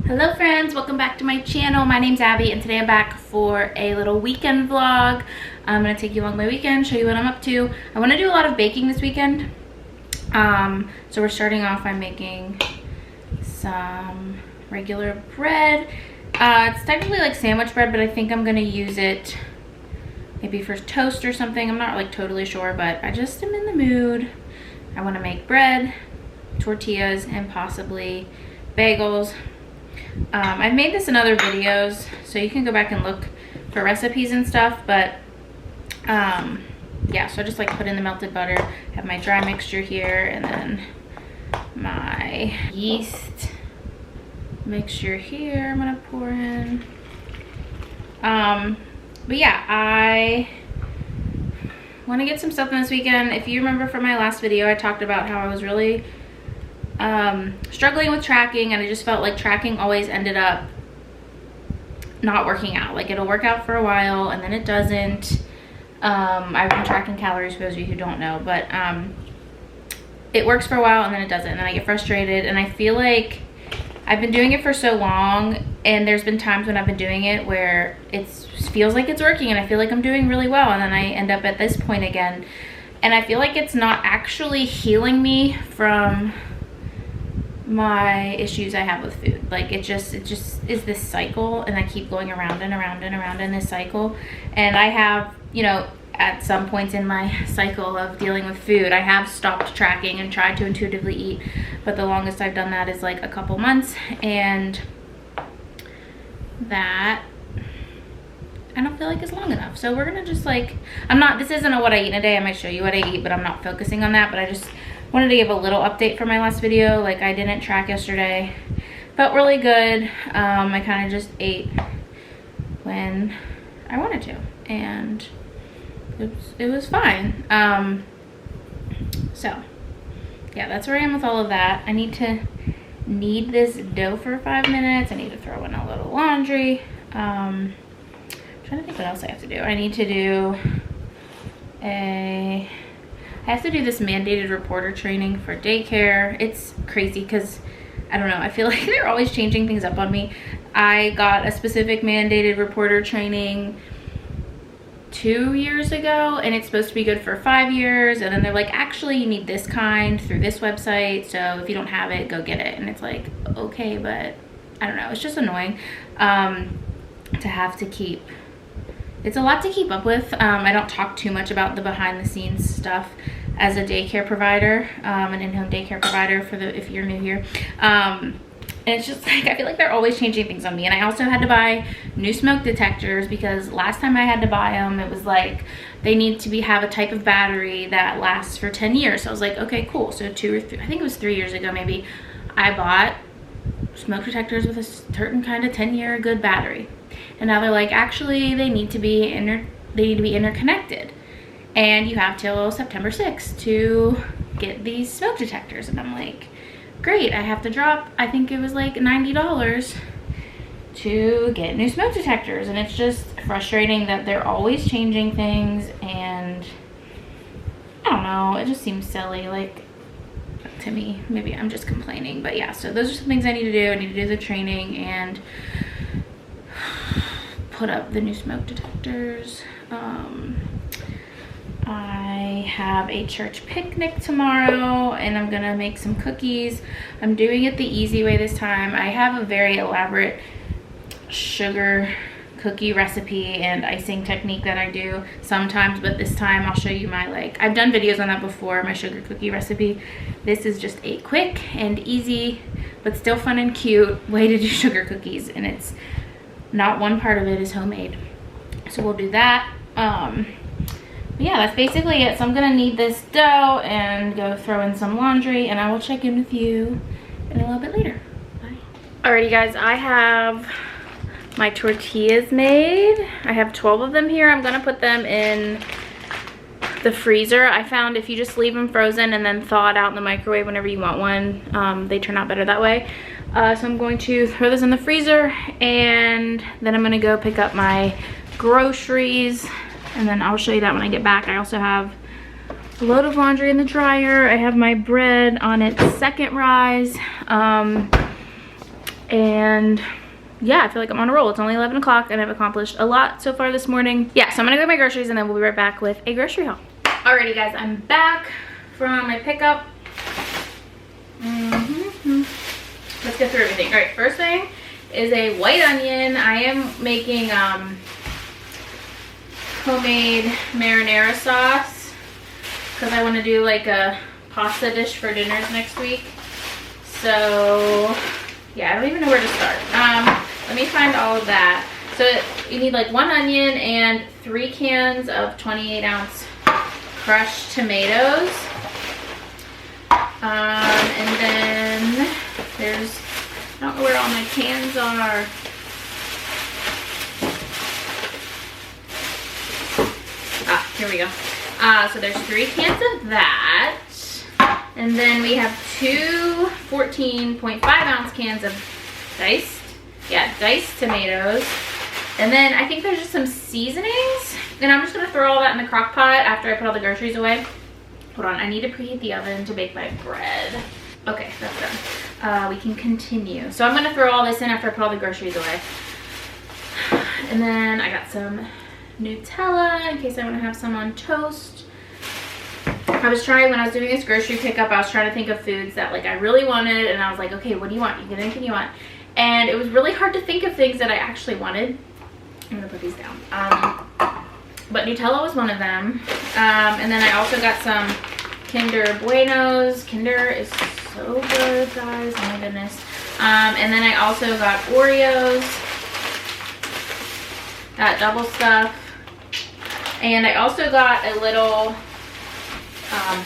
Hello friends, welcome back to my channel. My name's Abby and today I'm back for a little weekend vlog. I'm gonna take you along my weekend, show you what I'm up to. I want to do a lot of baking this weekend. So we're starting off by making some regular bread. It's technically like sandwich bread, but I think I'm gonna use it maybe for toast or something. I'm not like totally sure, but I just am in the mood. I want to make bread, tortillas, and possibly bagels. I've made this in other videos, so you can go back and look for recipes and stuff, but yeah, so I just like put in the melted butter, have my dry mixture here, and then my yeast mixture here I'm gonna pour in. But yeah, I want to get some stuff in this weekend. If you remember from my last video, I talked about how I was really struggling with tracking, and I just felt like tracking always ended up not working out. Like it'll work out for a while and then it doesn't. I've been tracking calories for those of you who don't know, but it works for a while and then it doesn't, and then I get frustrated, and I feel like I've been doing it for so long, and there's been times when I've been doing it where it feels like it's working and I feel like I'm doing really well, and then I end up at this point again, and I feel like it's not actually healing me from my issues I have with food. Like it just is this cycle, and I keep going around and around and around in this cycle. And I have, you know, at some points in my cycle of dealing with food, I have stopped tracking and tried to intuitively eat, but the longest I've done that is like a couple months, and that I don't feel like is long enough. So we're gonna just like, this isn't a what I eat in a day. I might show you what I eat, but I'm not focusing on that. But I just wanted to give a little update from my last video. Like I didn't track yesterday, felt really good. I kind of just ate when I wanted to, and it was fine. So yeah, that's where I am with all of that. I need to knead this dough for 5 minutes. I need to throw in a little laundry. I'm trying to think what else I have to do. I need to do I have to do this mandated reporter training for daycare. It's crazy because, I don't know, I feel like they're always changing things up on me. I got a specific mandated reporter training 2 years ago, and it's supposed to be good for 5 years, and then they're like, actually you need this kind through this website, so if you don't have it, go get it. And it's like, okay, but I don't know, it's just annoying to have to keep. It's a lot to keep up with. I don't talk too much about the behind the scenes stuff as a daycare provider, an in-home daycare provider for if you're new here. And it's just like, I feel like they're always changing things on me. And I also had to buy new smoke detectors because last time I had to buy them, it was like, they need to have a type of battery that lasts for 10 years. So I was like, okay, cool. So 2 or 3, I think it was 3 years ago maybe, I bought smoke detectors with a certain kind of 10-year good battery. And now they're like, actually they need to be interconnected, and you have till September 6th to get these smoke detectors. And I'm like, great, I have to drop, I think it was like $90 to get new smoke detectors. And it's just frustrating that they're always changing things, and I don't know, it just seems silly, like, to me. Maybe I'm just complaining, but yeah, so those are some things I need to do. I need to do the training and put up the new smoke detectors. I have a church picnic tomorrow, and I'm gonna make some cookies. I'm doing it the easy way this time. I have a very elaborate sugar cookie recipe and icing technique that I do sometimes, but this time I'll show you my, like, I've done videos on that before, my sugar cookie recipe. This is just a quick and easy but still fun and cute way to do sugar cookies, and it's not one part of it is homemade, so we'll do that. Yeah, that's basically it. So I'm gonna knead this dough and go throw in some laundry, and I will check in with you in a little bit later. Bye. Alrighty guys, I have my tortillas made. I have 12 of them here. I'm gonna put them in the freezer. I found if you just leave them frozen and then thaw it out in the microwave whenever you want one, they turn out better that way. So I'm going to throw this in the freezer, and then I'm gonna go pick up my groceries, and then I'll show you that when I get back. I also have a load of laundry in the dryer. I have my bread on its second rise. And yeah, I feel like I'm on a roll. It's only 11 o'clock and I've accomplished a lot so far this morning. Yeah, so I'm gonna go get my groceries and then we'll be right back with a grocery haul. Alrighty guys, I'm back from my pickup. Let's get through everything. Alright, first thing is a white onion. I am making homemade marinara sauce because I want to do like a pasta dish for dinners next week. So yeah, I don't even know where to start. Let me find all of that. So you need like 1 onion and 3 cans of 28-ounce crushed tomatoes. And then there's, I don't know where all my cans are. Ah, here we go. So there's 3 cans of that. And then we have 2 14.5-ounce cans of diced tomatoes. And then I think there's just some seasonings. And I'm just gonna throw all that in the crock pot after I put all the groceries away. Hold on, I need to preheat the oven to bake my bread. Okay, that's done. We can continue. So I'm gonna throw all this in after I put all the groceries away. And then I got some Nutella in case I wanna have some on toast. I was trying, when I was doing this grocery pickup, I was trying to think of foods that like I really wanted, and I was like, okay, what do you want? You get anything you want. And it was really hard to think of things that I actually wanted. I'm gonna put these down. But Nutella was one of them. And then I also got some Kinder Buenos. Kinder is so good, guys. Oh my goodness. And then I also got Oreos. Got double stuff. And I also got a little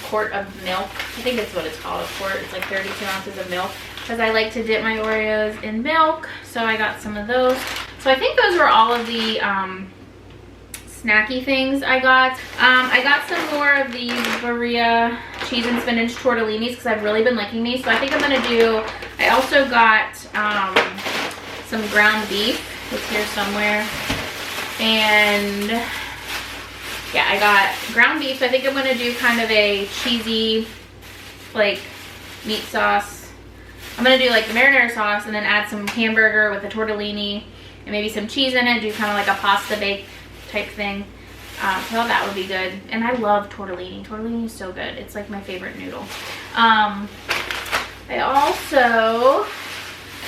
quart of milk. I think that's what it's called, a quart. It's like 32 ounces of milk because I like to dip my Oreos in milk. So I got some of those. So I think those were all of the snacky things I got. I got some more of these Berea cheese and spinach tortellinis because I've really been liking these. So I think I'm gonna do, I also got some ground beef. It's here somewhere. And yeah, I got ground beef. So I think I'm gonna do kind of a cheesy, like, meat sauce. I'm gonna do like the marinara sauce and then add some hamburger with the tortellini and maybe some cheese in it. Do kind of like a pasta bake type thing. So that would be good. And I love tortellini. Tortellini is so good. It's like my favorite noodle. I also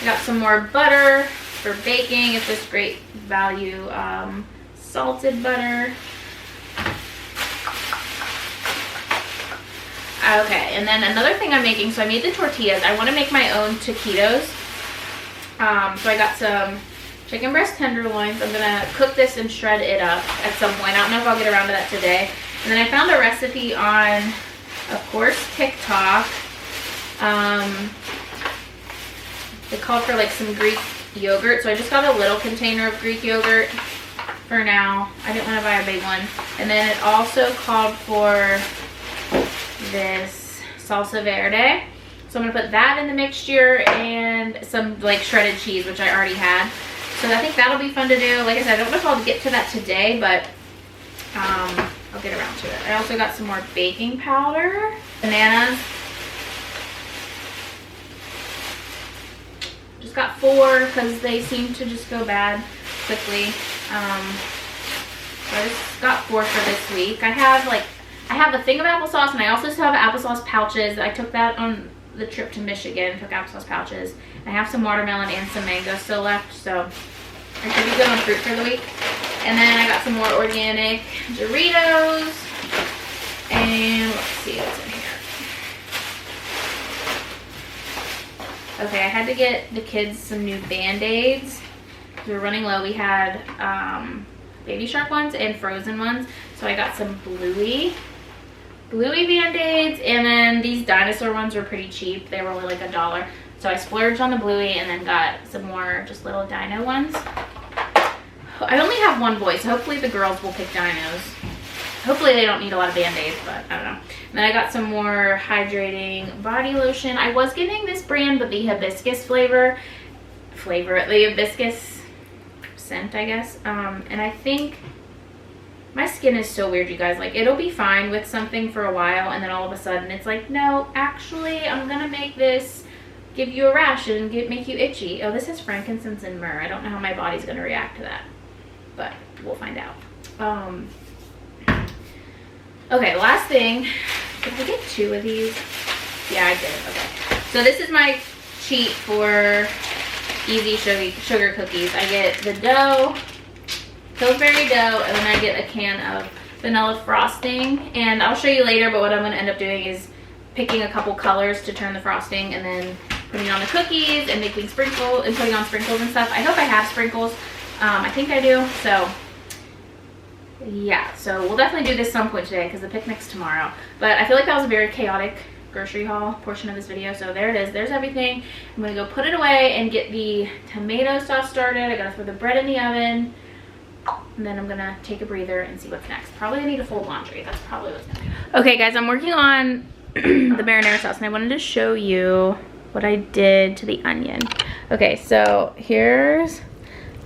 got some more butter for baking. It's this great value salted butter. Okay, and then another thing I'm making, so I made the tortillas. I want to make my own taquitos. So I got some chicken breast tenderloins. I'm gonna cook this and shred it up at some point. I don't know if I'll get around to that today. And then I found a recipe on, of course, TikTok. It called for like some Greek yogurt. So I just got a little container of Greek yogurt for now. I didn't want to buy a big one. And then it also called for this salsa verde. So I'm gonna put that in the mixture and some like shredded cheese, which I already had. So I think that'll be fun to do. Like I said, I don't know if I'll get to that today, but I'll get around to it. I also got some more baking powder, bananas. Just got 4 because they seem to just go bad quickly. So I just got 4 for this week. I have a thing of applesauce, and I also still have applesauce pouches. I took that on the trip to Michigan, took applesauce pouches. I have some watermelon and some mango still left, so I should be good on fruit for the week. And then I got some more organic Doritos. And let's see what's in here. Okay, I had to get the kids some new Band-Aids. We were running low. We had Baby Shark ones and frozen ones. So I got some Bluey Band-Aids, and then these dinosaur ones were pretty cheap. They were only like $1. So I splurged on the Bluey and then got some more just little dino ones. I only have one boy, so hopefully the girls will pick dinos. Hopefully they don't need a lot of Band-Aids, but I don't know. And then I got some more hydrating body lotion. I was getting this brand, but the hibiscus the hibiscus scent, I guess. And I think my skin is so weird, you guys. Like, it'll be fine with something for a while, and then all of a sudden it's like, no, actually, I'm gonna make this give you a rash and make you itchy. Oh, this is frankincense and myrrh. I don't know how my body's gonna react to that, but we'll find out. Okay, last thing. Did I get 2 of these? Yeah, I did. Okay. So this is my cheat for easy sugar cookies. I get the dough, Pillsbury dough, and then I get a can of vanilla frosting. And I'll show you later, but what I'm gonna end up doing is picking a couple colors to turn the frosting and then putting on the cookies and making sprinkles and putting on sprinkles and stuff. I hope I have sprinkles. I think I do. So yeah, so we'll definitely do this some point today because the picnic's tomorrow. But I feel like that was a very chaotic grocery haul portion of this video. So there it is. There's everything. I'm gonna go put it away and get the tomato sauce started. I gotta throw the bread in the oven. And then I'm gonna take a breather and see what's next. Probably I need to fold laundry. That's probably what's gonna happen. Okay guys, I'm working on the marinara sauce and I wanted to show you what I did to the onion. Okay, so here's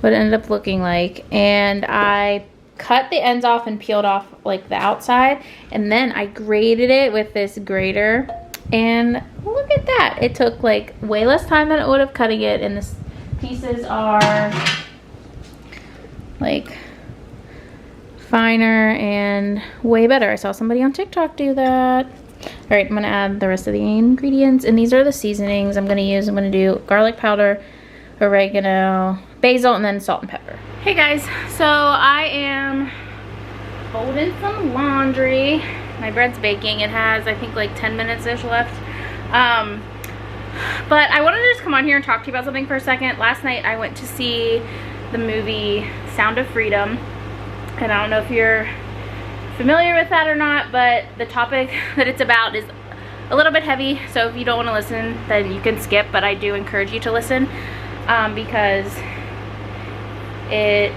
what it ended up looking like. And I cut the ends off and peeled off like the outside. And then I grated it with this grater. And look at that. It took like way less time than it would have cutting it. And the pieces are like finer and way better. I saw somebody on TikTok do that. All right, I'm gonna add the rest of the ingredients, and these are the seasonings I'm gonna use. I'm gonna do garlic powder, oregano, basil, and then salt and pepper. Hey guys, so I am folding some laundry. My bread's baking. It has, I think, like 10 minutes-ish left. But I wanted to just come on here and talk to you about something for a second. Last night I went to see the movie Sound of Freedom, and I don't know if you're familiar with that or not, but the topic that it's about is a little bit heavy, so if you don't want to listen, then you can skip, but I do encourage you to listen because it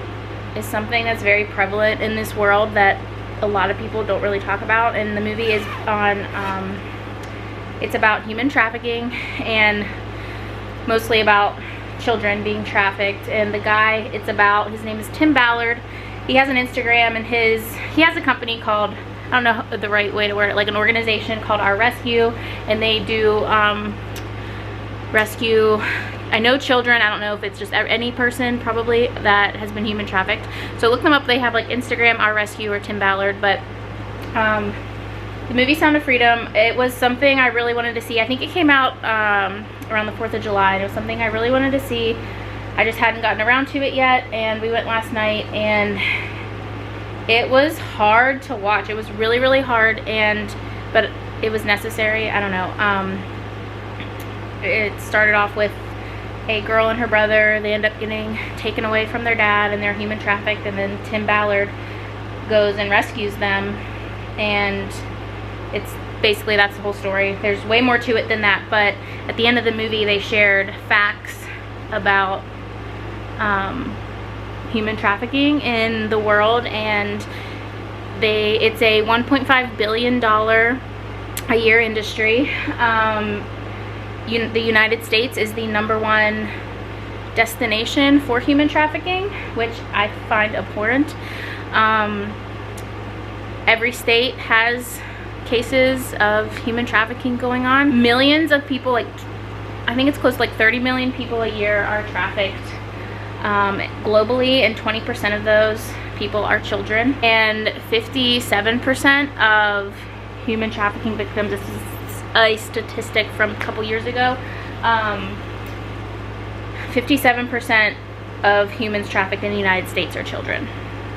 is something that's very prevalent in this world that a lot of people don't really talk about. And the movie is on, it's about human trafficking and mostly about children being trafficked. And the guy it's about, his name is Tim Ballard. He has an Instagram, and he has a company called, I don't know the right way to word it, like an organization called Our Rescue, and they do rescue, I know children, I don't know if it's just any person probably that has been human trafficked. So look them up. They have like Instagram, Our Rescue, or Tim Ballard. But the movie Sound of Freedom, it was something I really wanted to see. I think it came out around the 4th of July. It was something I really wanted to see. I just hadn't gotten around to it yet, and we went last night, and it was hard to watch. It was really, really hard, but it was necessary. I don't know. It started off with a girl and her brother. They end up getting taken away from their dad, and they're human trafficked, and then Tim Ballard goes and rescues them, and it's basically, that's the whole story. There's way more to it than that, but at the end of the movie they shared facts about human trafficking in the world, and it's a $1.5 billion a year industry. The United States is the #1 destination for human trafficking, which I find abhorrent. Every state has cases of human trafficking going on. Millions of people, like I think it's close to like 30 million people a year are trafficked globally, and 20% of those people are children. And 57% of human trafficking victims, this is a statistic from a couple years ago, 57% of humans trafficked in the United States are children.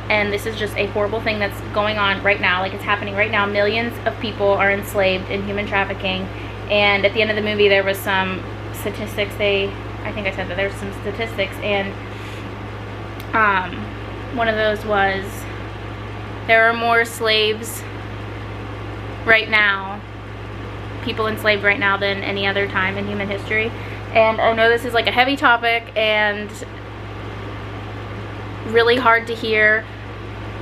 And this is just a horrible thing that's going on right now. Like, it's happening right now. Millions of people are enslaved in human trafficking. And at the end of the movie there was some statistics. I think I said that there were some statistics, and one of those was there are more slaves right now, people enslaved right now, than any other time in human history. And I know this is like a heavy topic and really hard to hear,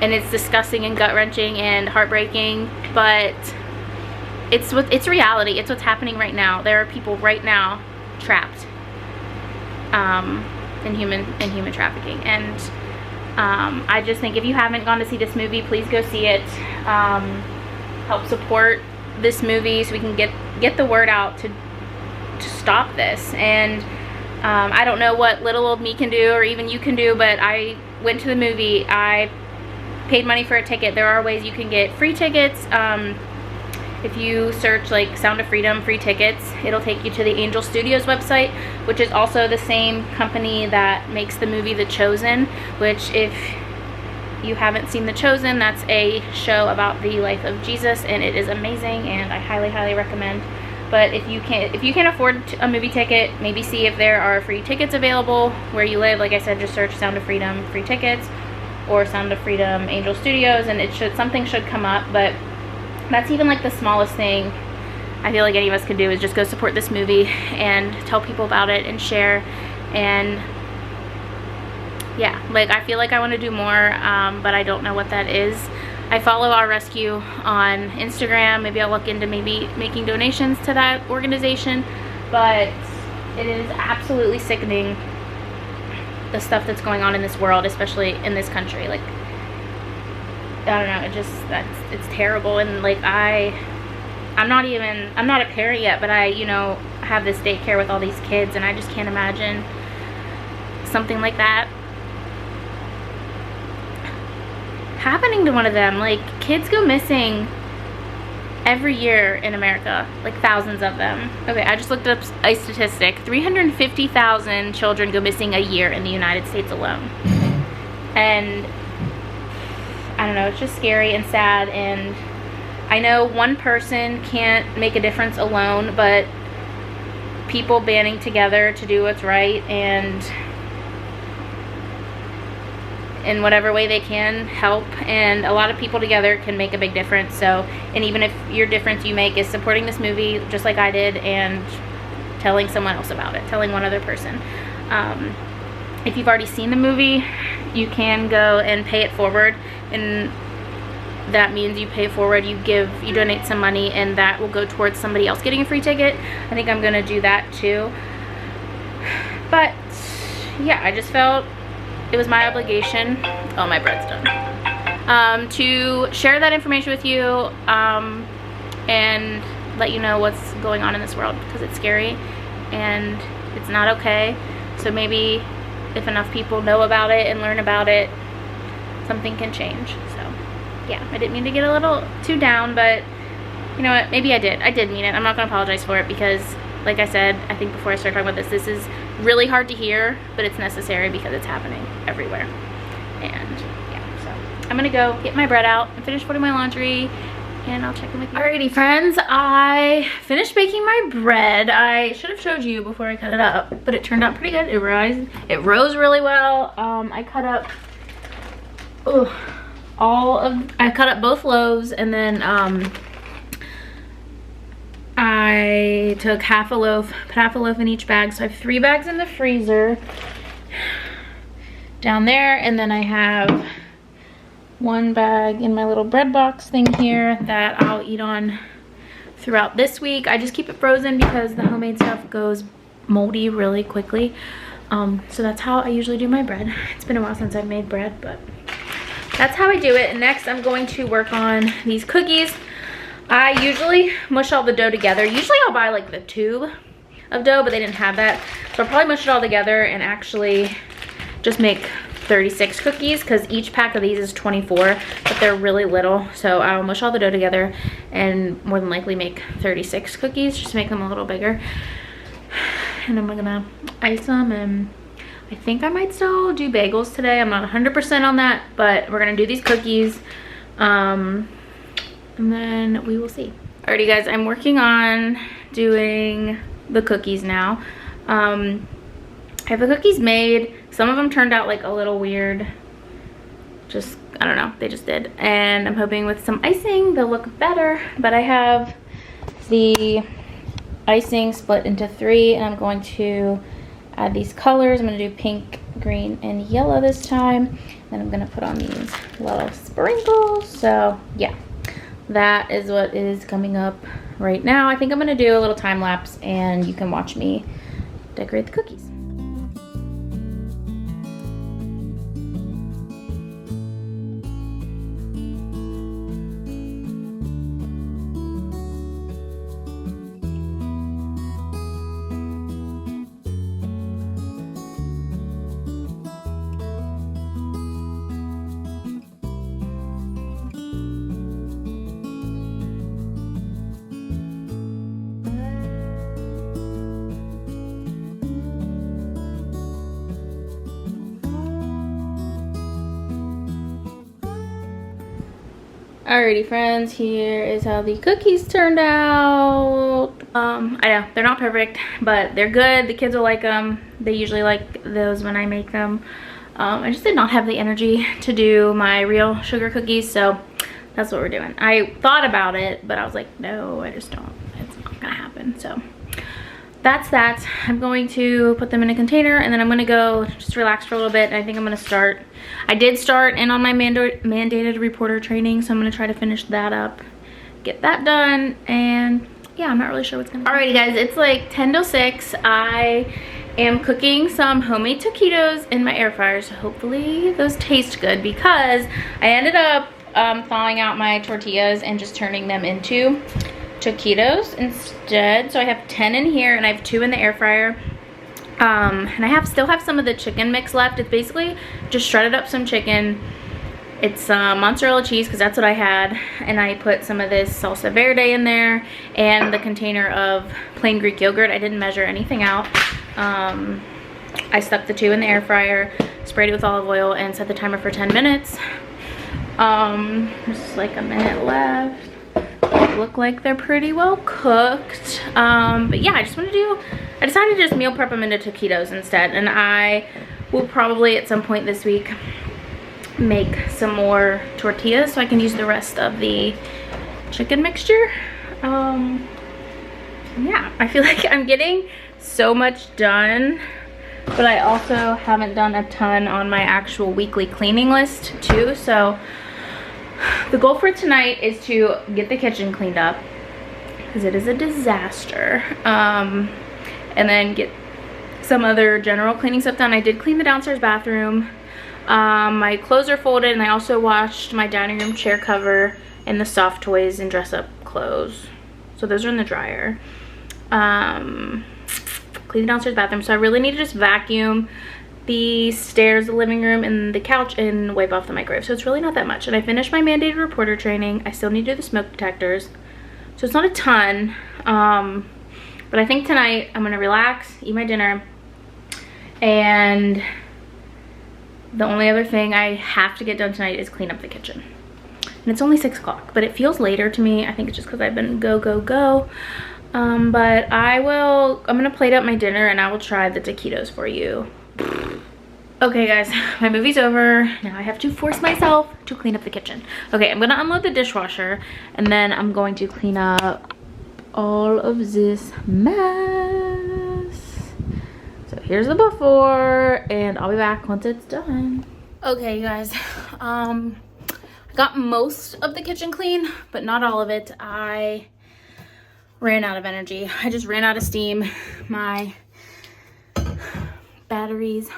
and it's disgusting and gut-wrenching and heartbreaking, but it's reality. It's what's happening right now. There are people right now trapped in human trafficking, and I just think if you haven't gone to see this movie, please go see it. Help support this movie so we can get the word out to stop this. And I don't know what little old me can do, or even you can do, but I went to the movie. I paid money for a ticket. There are ways you can get free tickets. If you search like Sound of Freedom free tickets, it'll take you to the Angel Studios website, which is also the same company that makes the movie The Chosen, which, if you haven't seen The Chosen, that's a show about the life of Jesus, and it is amazing, and I highly, highly recommend. But if you can't afford a movie ticket, maybe see if there are free tickets available where you live. Like I said, just search Sound of Freedom free tickets or Sound of Freedom Angel Studios, and something should come up. But that's even like the smallest thing I feel like any of us could do, is just go support this movie and tell people about it and share. And yeah, like I feel like I want to do more, but I don't know what that is. I follow Our Rescue on Instagram. Maybe I'll look into maybe making donations to that organization. But it is absolutely sickening, the stuff that's going on in this world, especially in this country. Like, I don't know, it's terrible. And like I'm not a parent yet, but I, you know, have this daycare with all these kids, and I just can't imagine something like that happening to one of them. Like, kids go missing every year in America, like thousands of them. Okay, I just looked up a statistic. 350,000 children go missing a year in the United States alone. And I don't know, it's just scary and sad. And I know one person can't make a difference alone, but people banding together to do what's right and in whatever way they can help, and a lot of people together can make a big difference. So, and even if your difference you make is supporting this movie just like I did and telling someone else about it, telling one other person. If you've already seen the movie, you can go and pay it forward, and that means you pay forward, you donate some money, and that will go towards somebody else getting a free ticket. I think I'm gonna do that too. But yeah, I just felt it was my obligation, oh, my bread's done, to share that information with you, and let you know what's going on in this world, because it's scary and it's not okay. So maybe if enough people know about it and learn about it, something can change. So yeah, I didn't mean to get a little too down, but you know what, maybe I did mean it. I'm not gonna apologize for it, because like I said, I think before I start talking about this is really hard to hear, but it's necessary because it's happening everywhere. And yeah, so I'm gonna go get my bread out and finish putting my laundry, and I'll check in with you. Alrighty friends, I finished baking my bread. I should have showed you before I cut it up, but it turned out pretty good. It rose really well. I cut up I cut up both loaves, and then I took half a loaf, put half a loaf in each bag. So I have 3 bags in the freezer down there, and then I have 1 bag in my little bread box thing here that I'll eat on throughout this week. I just keep it frozen because the homemade stuff goes moldy really quickly. So that's how I usually do my bread. It's been a while since I've made bread, but that's how I do it. And next I'm going to work on these cookies. I usually mush all the dough together. Usually I'll buy like the tube of dough, but they didn't have that. So I'll probably mush it all together and actually just make 36 cookies, because each pack of these is 24, but they're really little. So I'll mush all the dough together and more than likely make 36 cookies, just to make them a little bigger. And I'm gonna ice them, and I think I might still do bagels today. I'm not 100% on that, but we're gonna do these cookies. And then we will see. Alrighty guys, I'm working on doing the cookies now. I have the cookies made. Some of them turned out like a little weird. Just, I don't know, they just did. And I'm hoping with some icing they'll look better. But I have the icing split into 3, and I'm going to add these colors. I'm gonna do pink, green, and yellow this time. Then I'm gonna put on these little sprinkles. So yeah, that is what is coming up right now. I think I'm gonna do a little time lapse, and you can watch me decorate the cookies. Alrighty friends, here is how the cookies turned out. I know, they're not perfect, but they're good. The kids will like them. They usually like those when I make them. I just did not have the energy to do my real sugar cookies, so that's what we're doing. I thought about it, but I was like, no, I just don't. It's not gonna happen, so that's that. I'm going to put them in a container and then I'm gonna go just relax for a little bit. And I think I'm gonna start. I did start in on my mandated reporter training, so I'm gonna try to finish that up, get that done, and yeah, I'm not really sure what's gonna happen. Alrighty guys, it's like 10 to 6. I am cooking some homemade taquitos in my air fryer, so hopefully those taste good because I ended up thawing out my tortillas and just turning them into taquitos instead. So I have 10 in here and I have 2 in the air fryer. And I still have some of the chicken mix left. It's basically just shredded up some chicken. It's mozzarella cheese because that's what I had, and I put some of this salsa verde in there and the container of plain Greek yogurt. I didn't measure anything out. I stuck the 2 in the air fryer, sprayed it with olive oil, and set the timer for 10 minutes. There's like a minute left. They look like they're pretty well cooked. But yeah, I decided to just meal prep them into taquitos instead, and I will probably at some point this week make some more tortillas so I can use the rest of the chicken mixture. Yeah, I feel like I'm getting so much done, but I also haven't done a ton on my actual weekly cleaning list too. So the goal for tonight is to get the kitchen cleaned up because it is a disaster, and then get some other general cleaning stuff done. I did clean the downstairs bathroom. My clothes are folded, and I also washed my dining room chair cover and the soft toys and dress up clothes, so those are in the dryer. Clean the downstairs bathroom, so I really need to just vacuum the stairs, the living room, and the couch, and wipe off the microwave. So it's really not that much. And I finished my mandated reporter training. I still need to do the smoke detectors, so it's not a ton. But I think tonight I'm gonna relax, eat my dinner, and the only other thing I have to get done tonight is clean up the kitchen. And it's only 6 o'clock, but it feels later to me. I think it's just because I've been go, go, go. But I'm gonna plate up my dinner and I will try the taquitos for you. Okay guys, my movie's over. Now I have to force myself to clean up the kitchen. Okay, I'm gonna unload the dishwasher and then I'm going to clean up all of this mess. So here's the before, and I'll be back once it's done. Okay you guys, I got most of the kitchen clean, but not all of it. I ran out of energy. I just ran out of steam. My batteries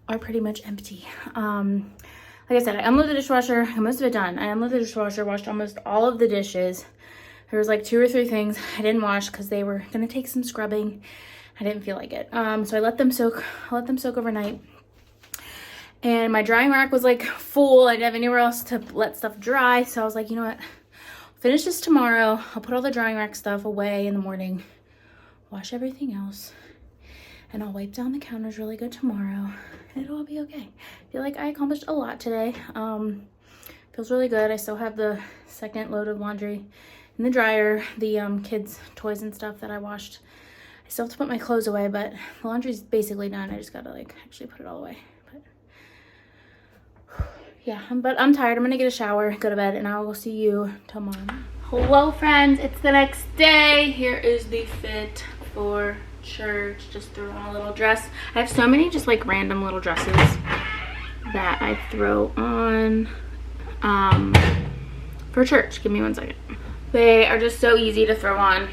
are pretty much empty. Like I said, I unloaded the dishwasher, got most of it done. I unloaded the dishwasher, washed almost all of the dishes. There was like 2 or 3 things I didn't wash because they were gonna take some scrubbing. I didn't feel like it. So I let them soak overnight. And my drying rack was like full. I didn't have anywhere else to let stuff dry. So I was like, you know what? I'll finish this tomorrow. I'll put all the drying rack stuff away in the morning, wash everything else, and I'll wipe down the counters really good tomorrow, and it'll all be okay. I feel like I accomplished a lot today. Feels really good. I still have the second load of laundry in the dryer, the kids' toys and stuff that I washed. I still have to put my clothes away, but the laundry's basically done. I just gotta like actually put it all away. But yeah, but I'm tired. I'm gonna get a shower, go to bed, and I will see you tomorrow. Hello friends, it's the next day. Here is the fit for church. Just threw on a little dress. I have so many just like random little dresses that I throw on for church. Give me 1 second. They are just so easy to throw on,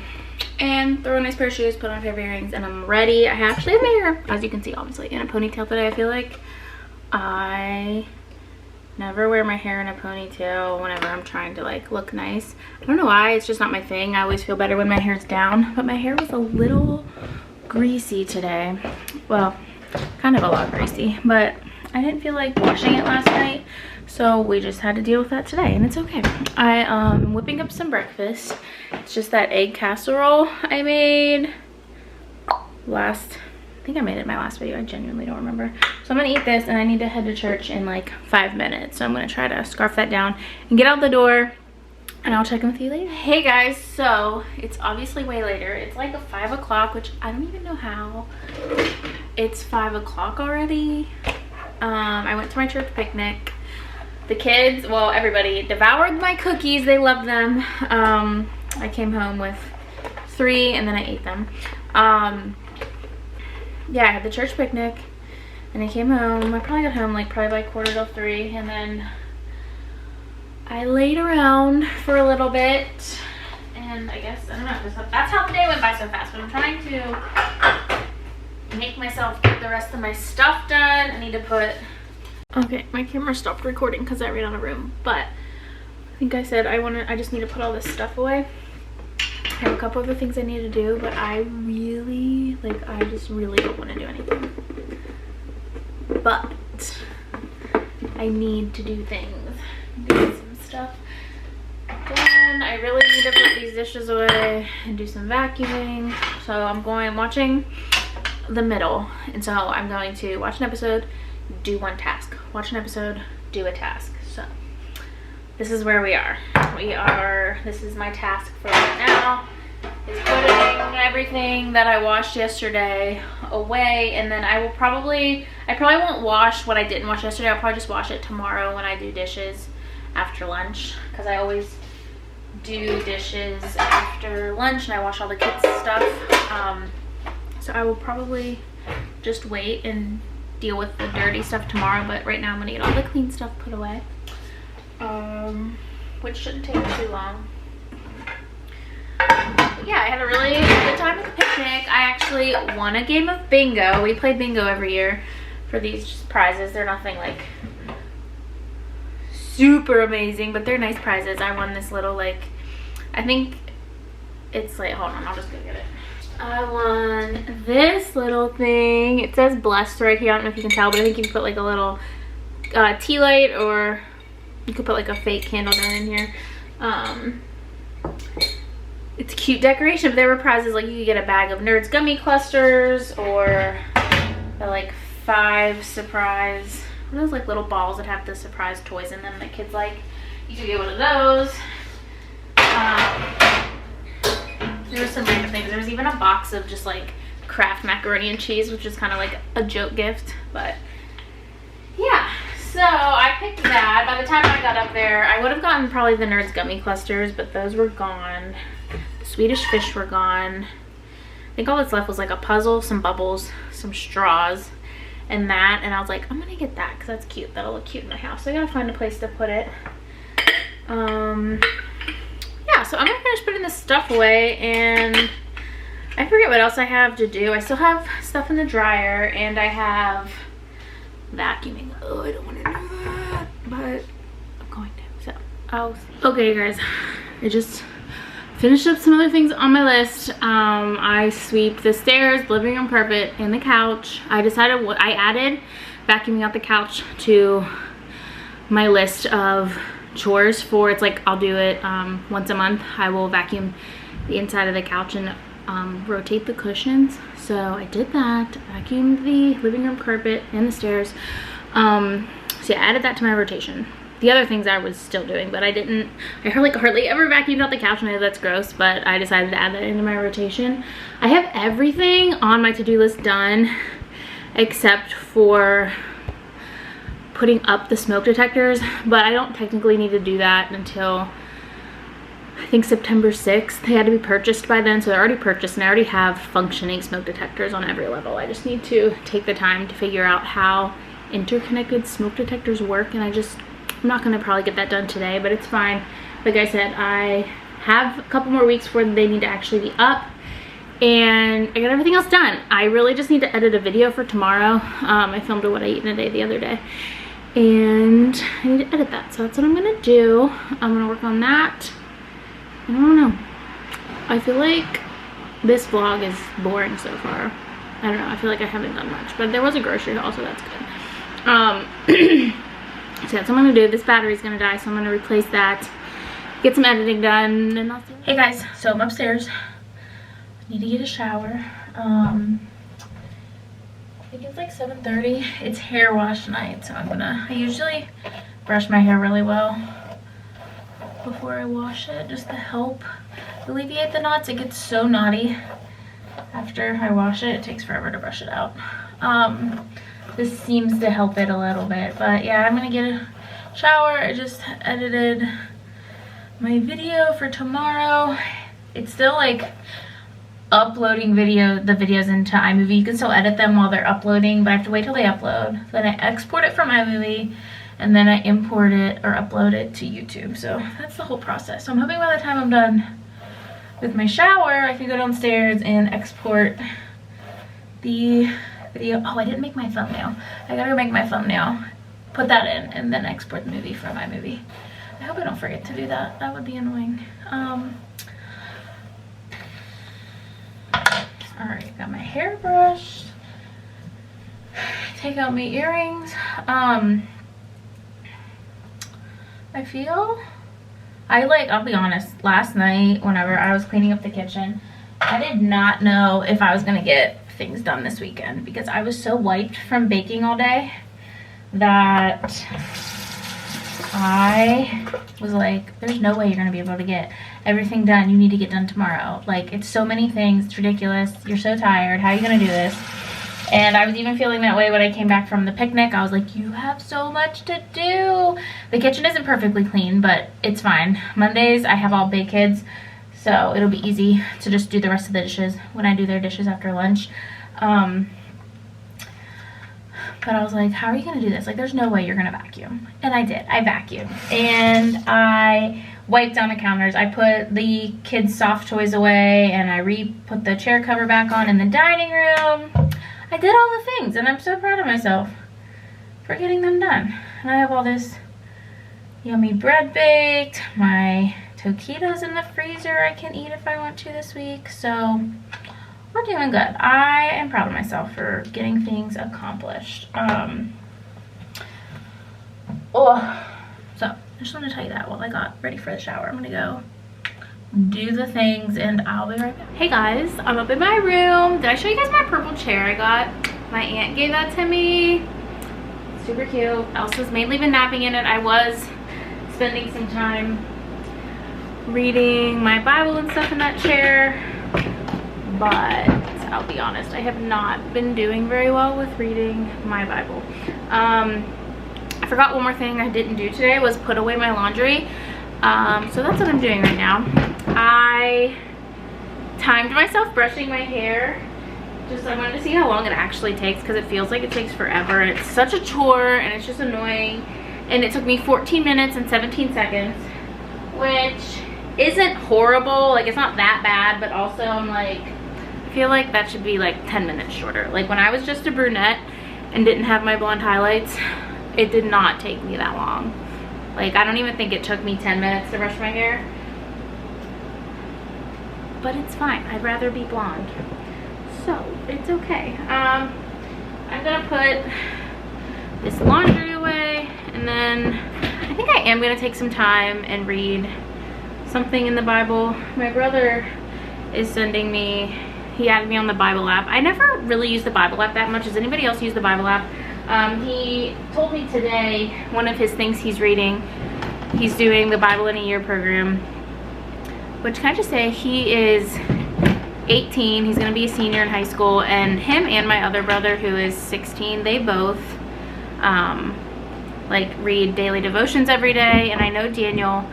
and throw a nice pair of shoes, put on a pair of earrings, and I'm ready. I actually have my hair, as you can see, obviously in a ponytail today. I feel like I never wear my hair in a ponytail whenever I'm trying to like look nice. I don't know why, it's just not my thing. I always feel better when my hair's down, but my hair was a little greasy today. Well, kind of a lot greasy, but I didn't feel like washing it last night, so we just had to deal with that today, and it's okay. I'm whipping up some breakfast. It's just that egg casserole I made I think I made it in my last video. I genuinely don't remember. So I'm gonna eat this, and I need to head to church in like 5 minutes. So I'm gonna try to scarf that down and get out the door and I'll check in with you later. Hey guys, so it's obviously way later. It's like 5 o'clock, which I don't even know how it's 5 o'clock already. I went to my church picnic. The kids, well, everybody devoured my cookies. They loved them. I came home with 3 and then I ate them. Yeah, I had the church picnic and I came home. I probably got home like probably by 2:45, and then I laid around for a little bit, and I guess, I don't know, that's how the day went by so fast. But I'm trying to make myself get the rest of my stuff done. I need to put, okay, my camera stopped recording because I ran out of room, but I think I said I just need to put all this stuff away. I have a couple other things I need to do, but I really, like, I just really don't want to do anything. But I need to do things. Get some stuff done. I really need to put these dishes away and do some vacuuming. So I'm watching The Middle. And so I'm going to watch an episode, do one task. Watch an episode, do a task. So this is where we are. This is my task for right now, is putting everything that I washed yesterday away, and then I probably won't wash what I didn't wash yesterday. I'll probably just wash it tomorrow when I do dishes after lunch, because I always do dishes after lunch and I wash all the kids' stuff. So I will probably just wait and deal with the dirty stuff tomorrow, but right now I'm gonna get all the clean stuff put away. Which shouldn't take too long. But yeah, I had a really good time at the picnic. I actually won a game of bingo. We play bingo every year for these prizes. They're nothing like super amazing, but they're nice prizes. I won this little, like, I think it's like, hold on, I'll just go get it. I won this little thing. It says blessed right here. I don't know if you can tell, but I think you can put like a little tea light, or you could put like a fake candle down in here. It's a cute decoration, but there were prizes like you could get a bag of Nerds gummy clusters, or the like 5 surprise, what are those like little balls that have the surprise toys in them that kids like? You could get one of those. There were some random things. There was even a box of just like Kraft macaroni and cheese, which is kind of like a joke gift. But yeah, so I picked that. By the time I got up there, I would have gotten probably the Nerds gummy clusters, but those were gone. The Swedish fish were gone. I think all that's left was like a puzzle, some bubbles, some straws, and that. And I was like, I'm gonna get that because that's cute. That'll look cute in my house. So I gotta find a place to put it. Yeah, so I'm gonna finish putting this stuff away, and I forget what else I have to do. I still have stuff in the dryer, and I have vacuuming. Oh, I don't want to do that, but I'm going to. So I'll see. Okay, guys, I just finished up some other things on my list. I sweep the stairs, the living room carpet, and the couch. I decided I added vacuuming out the couch to my list of chores for, it's like I'll do it once a month. I will vacuum the inside of the couch and rotate the cushions. So I did that, vacuumed the living room carpet and the stairs. So yeah, I added that to my rotation. The other things I was still doing, but I hardly ever vacuumed out the couch. I know that's gross, but I decided to add that into my rotation. I have everything on my to-do list done except for putting up the smoke detectors, but I don't technically need to do that until I think September 6th. They had to be purchased by then, so they're already purchased, and I already have functioning smoke detectors on every level. I just need to take the time to figure out how interconnected smoke detectors work, and I'm not gonna probably get that done today, but it's fine. Like I said, I have a couple more weeks before they need to actually be up, and I got everything else done. I really just need to edit a video for tomorrow. I filmed a what I eat in a day the other day, and I need to edit that, so that's what I'm gonna do. I'm gonna work on that. I don't know. I feel like this vlog is boring so far. I don't know. I feel like I haven't done much, but there was a grocery haul, so that's good. So that's what I'm gonna do. This battery's gonna die, so I'm gonna replace that, get some editing done, and I'll see you. Hey guys, so I'm upstairs. Need to get a shower. I think it's like 7:30. It's hair wash night, so I usually brush my hair really well before I wash it, just to help alleviate the knots. It gets so knotty after I wash it. It takes forever to brush it out. This seems to help it a little bit, but yeah, I'm gonna get a shower. I just edited my video for tomorrow. It's still like uploading the videos into iMovie. You can still edit them while they're uploading, but I have to wait till they upload. Then I export it from iMovie, and then I import it or upload it to YouTube. So that's the whole process. So I'm hoping by the time I'm done with my shower, I can go downstairs and export the video. Oh, I didn't make my thumbnail. I gotta go make my thumbnail, put that in, and then export the movie from iMovie. I hope I don't forget to do that. That would be annoying. All right, got my hair brushed. Take out my earrings. I'll be honest, last night whenever I was cleaning up the kitchen, I did not know if I was gonna get things done this weekend because I was so wiped from baking all day that I was like, there's no way you're gonna be able to get everything done you need to get done tomorrow. Like, it's so many things, it's ridiculous. You're so tired, how are you gonna do this? And I was even feeling that way when I came back from the picnic. I was like, you have so much to do. The kitchen isn't perfectly clean, but it's fine. Mondays, I have all big kids, so it'll be easy to just do the rest of the dishes when I do their dishes after lunch. But I was like, how are you gonna do this? Like, there's no way you're gonna vacuum. And I did, I vacuumed. And I wiped down the counters. I put the kids' soft toys away, and I put the chair cover back on in the dining room. I did all the things, and I'm so proud of myself for getting them done. And I have all this yummy bread baked, my taquitos in the freezer I can eat if I want to this week. So we're doing good. I am proud of myself for getting things accomplished. So I just want to tell you that while I got ready for the shower. I'm gonna go do the things and I'll be right back. Hey guys, I'm up in my room. Did I show you guys my purple chair I got? My aunt gave that to me. Super cute. Elsa's mainly been napping in it. I was spending some time reading my Bible and stuff in that chair, but I'll be honest, I have not been doing very well with reading my Bible. I forgot one more thing I didn't do today was put away my laundry. So that's what I'm doing right now. I timed myself brushing my hair. I wanted to see how long it actually takes because it feels like it takes forever. It's such a chore and it's just annoying. And it took me 14 minutes and 17 seconds, which isn't horrible. Like, it's not that bad, but also I'm like, I feel like that should be like 10 minutes shorter. Like, when I was just a brunette and didn't have my blonde highlights, it did not take me that long. Like, I don't even think it took me 10 minutes to brush my hair. But it's fine. I'd rather be blonde. So, it's okay. I'm gonna put this laundry away, and then I think I am gonna take some time and read something in the Bible. My brother is sending me, he added me on the Bible app. I never really use the Bible app that much. Does anybody else use the Bible app? He told me today, one of his things he's reading, he's doing the Bible in a Year program, which, can I just say, he is 18, he's gonna be a senior in high school, and him and my other brother, who is 16, they both like read daily devotions every day. And I know Daniel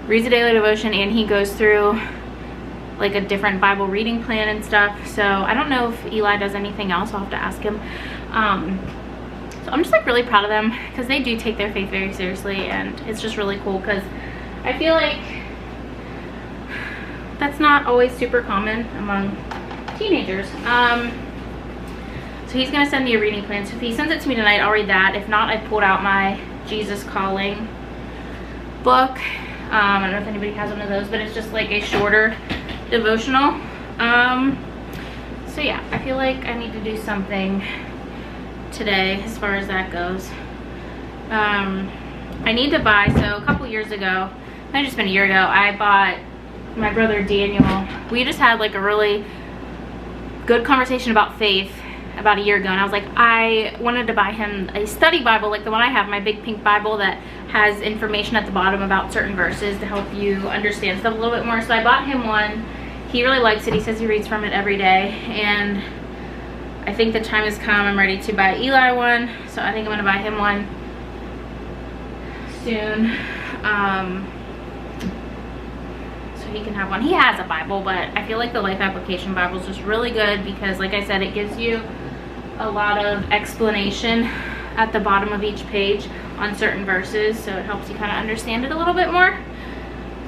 reads a daily devotion and he goes through like a different Bible reading plan and stuff. So I don't know if Eli does anything else. I'll have to ask him. So I'm just like really proud of them because they do take their faith very seriously, and it's just really cool because I feel like that's not always super common among teenagers. So he's gonna send me a reading plan. So if he sends it to me tonight, I'll read that. If not, I pulled out my Jesus Calling book. I don't know if anybody has one of those, but it's just like a shorter devotional. So yeah, I feel like I need to do something today as far as that goes. I need to buy, so a couple years ago, might have just been a year ago, I bought my brother Daniel. We just had like a really good conversation about faith about a year ago, and I was like, I wanted to buy him a study Bible like the one I have, my big pink Bible that has information at the bottom about certain verses to help you understand stuff a little bit more. So I bought him one. He really likes it. He says he reads from it every day, and I think the time has come. I'm ready to buy Eli one, so I think I'm gonna buy him one soon. So he can have one. He has a Bible, but I feel like the Life Application Bible is just really good because, like I said, it gives you a lot of explanation at the bottom of each page on certain verses, so it helps you kind of understand it a little bit more.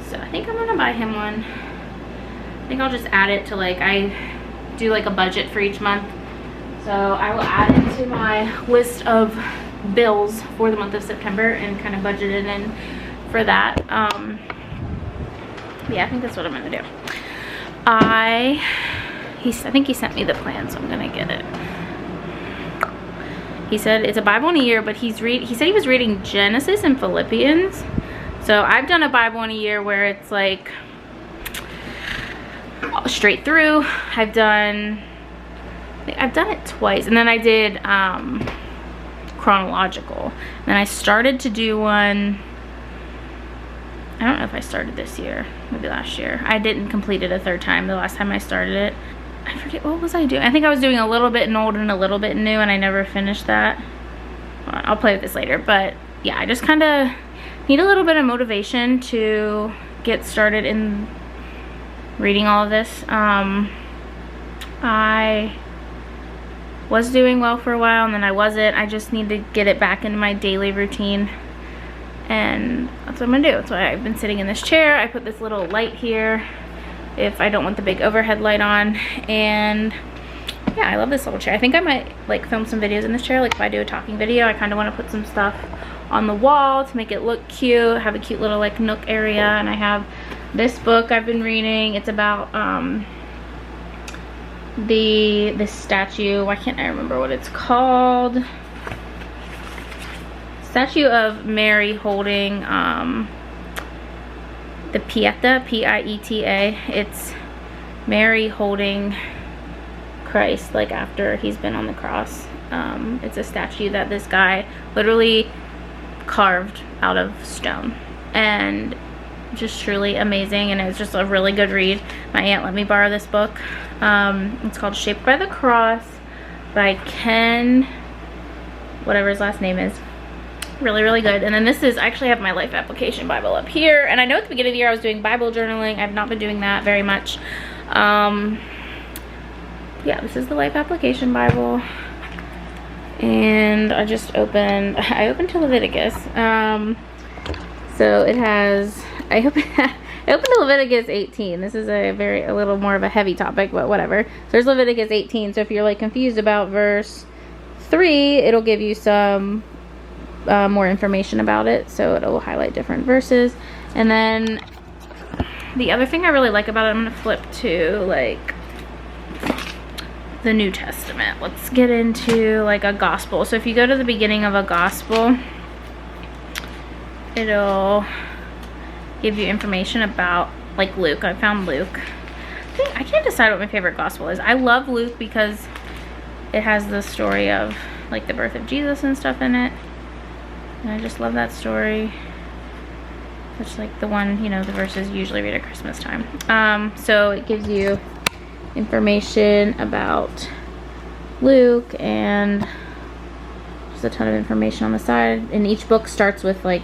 So I think I'm gonna buy him one. I think I'll just add it to, like, I do like a budget for each month, so I will add it to my list of bills for the month of September and kind of budget it in for that. Yeah, I think that's what I'm gonna do. I think he sent me the plan, so I'm gonna get it. He said it's a Bible in a year, but he said he was reading Genesis and Philippians. So I've done a Bible in a year where it's like straight through. I've done it twice, and then I did chronological. And then I started to do one, I don't know if I started this year, maybe last year. I didn't complete it a third time the last time I started it. I forget, what was I doing? I think I was doing a little bit in old and a little bit new, and I never finished that. I'll play with this later, but yeah, I just kind of need a little bit of motivation to get started in reading all of this. I was doing well for a while, and then I wasn't. I just need to get it back into my daily routine, and that's what I'm gonna do. That's why I've been sitting in this chair. I put this little light here if I don't want the big overhead light on, and yeah, I love this little chair. I think I might like film some videos in this chair. Like if I do a talking video, I kind of want to put some stuff on the wall to make it look cute, have a cute little like nook area. And I have this book I've been reading. It's about this statue. Why can't I remember what it's called? Statue of Mary holding the Pieta, P-I-E-T-A. It's Mary holding Christ, like after he's been on the cross. It's a statue that this guy literally carved out of stone, and just truly amazing, and it was just a really good read. My aunt let me borrow this book. It's called Shaped by the Cross by Ken, whatever his last name is. Really, really good. And then this is, I actually have my Life Application Bible up here, and I know at the beginning of the year I was doing Bible journaling. I've not been doing that very much. Yeah, this is the Life Application Bible, and I opened to Leviticus. So it has, I opened to Leviticus 18. This is a little more of a heavy topic, but whatever. So there's Leviticus 18. So if you're like confused about verse 3, it'll give you some more information about it, so it'll highlight different verses. And then the other thing I really like about it, I'm gonna flip to like the New Testament. Let's get into like a gospel. So if you go to the beginning of a gospel, it'll give you information about like Luke. I found Luke. I can't decide what my favorite gospel is. I love Luke because it has the story of like the birth of Jesus and stuff in it. And I just love that story. It's like the one, you know, the verses you usually read at Christmas time. So it gives you information about Luke and just a ton of information on the side. And each book starts with like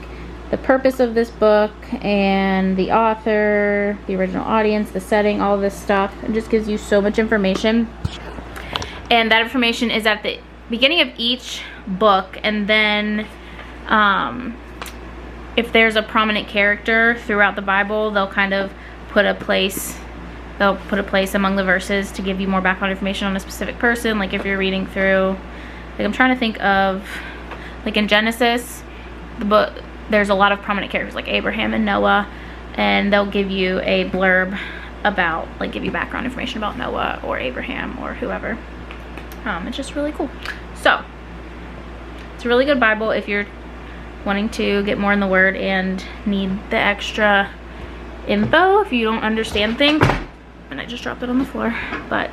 the purpose of this book and the author, the original audience, the setting, all this stuff. It just gives you so much information. And that information is at the beginning of each book, and then if there's a prominent character throughout the Bible, they'll kind of put a place among the verses to give you more background information on a specific person. Like if you're reading through, like I'm trying to think of, like in Genesis, the book, there's a lot of prominent characters like Abraham and Noah, and they'll give you a blurb about, like give you background information about Noah or Abraham or whoever. It's just really cool. So it's a really good Bible if you're wanting to get more in the Word and need the extra info if you don't understand things. And I just dropped it on the floor. But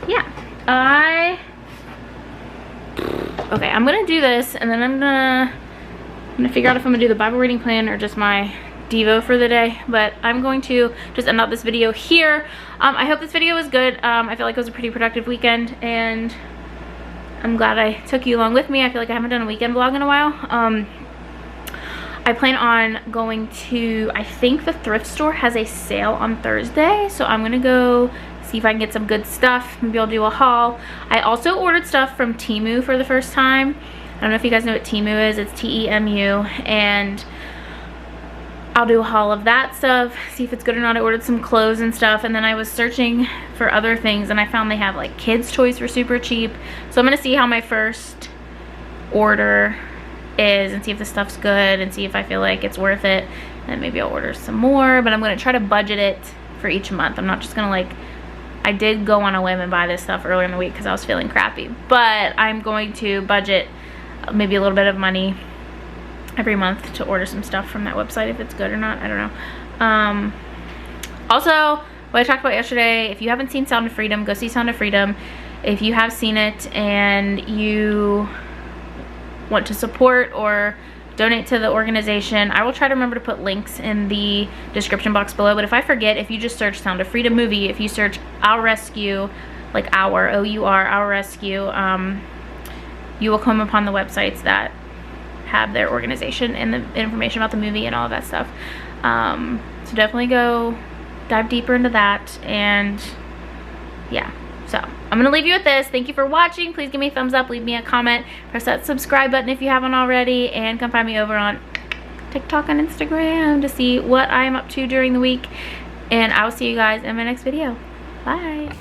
yeah, I Okay, I'm gonna do this, and then I'm gonna figure out if I'm gonna do the Bible reading plan or just my Devo for the day. But I'm going to just end out this video here. I hope this video was good. I feel like it was a pretty productive weekend, and I'm glad I took you along with me. I feel like I haven't done a weekend vlog in a while. I plan on going to, I think the thrift store has a sale on Thursday, so I'm gonna go see if I can get some good stuff. Maybe I'll do a haul. I also ordered stuff from Temu for the first time. I don't know if you guys know what Temu is. It's T-E-M-U, and I'll do a haul of that stuff, see if it's good or not. I ordered some clothes and stuff, and then I was searching for other things, and I found they have like kids toys for super cheap. So I'm gonna see how my first order is and see if the stuff's good and see if I feel like it's worth it. And then maybe I'll order some more, but I'm gonna try to budget it for each month. I'm not just gonna like, I did go on a whim and buy this stuff earlier in the week because I was feeling crappy, but I'm going to budget maybe a little bit of money every month to order some stuff from that website, if it's good or not, I don't know. Also, what I talked about yesterday, if you haven't seen Sound of Freedom, go see Sound of Freedom. If you have seen it and you want to support or donate to the organization, I will try to remember to put links in the description box below. But if I forget, if you just search Sound of Freedom movie, if you search Our Rescue, like our, O-U-R, Our Rescue, you will come upon the websites that have their organization and the information about the movie and all of that stuff. So definitely go dive deeper into that. And yeah, so I'm gonna leave you with this. Thank you for watching. Please give me a thumbs up, leave me a comment, press that subscribe button if you haven't already, and come find me over on TikTok and Instagram to see what I'm up to during the week. And I will see you guys in my next video. Bye.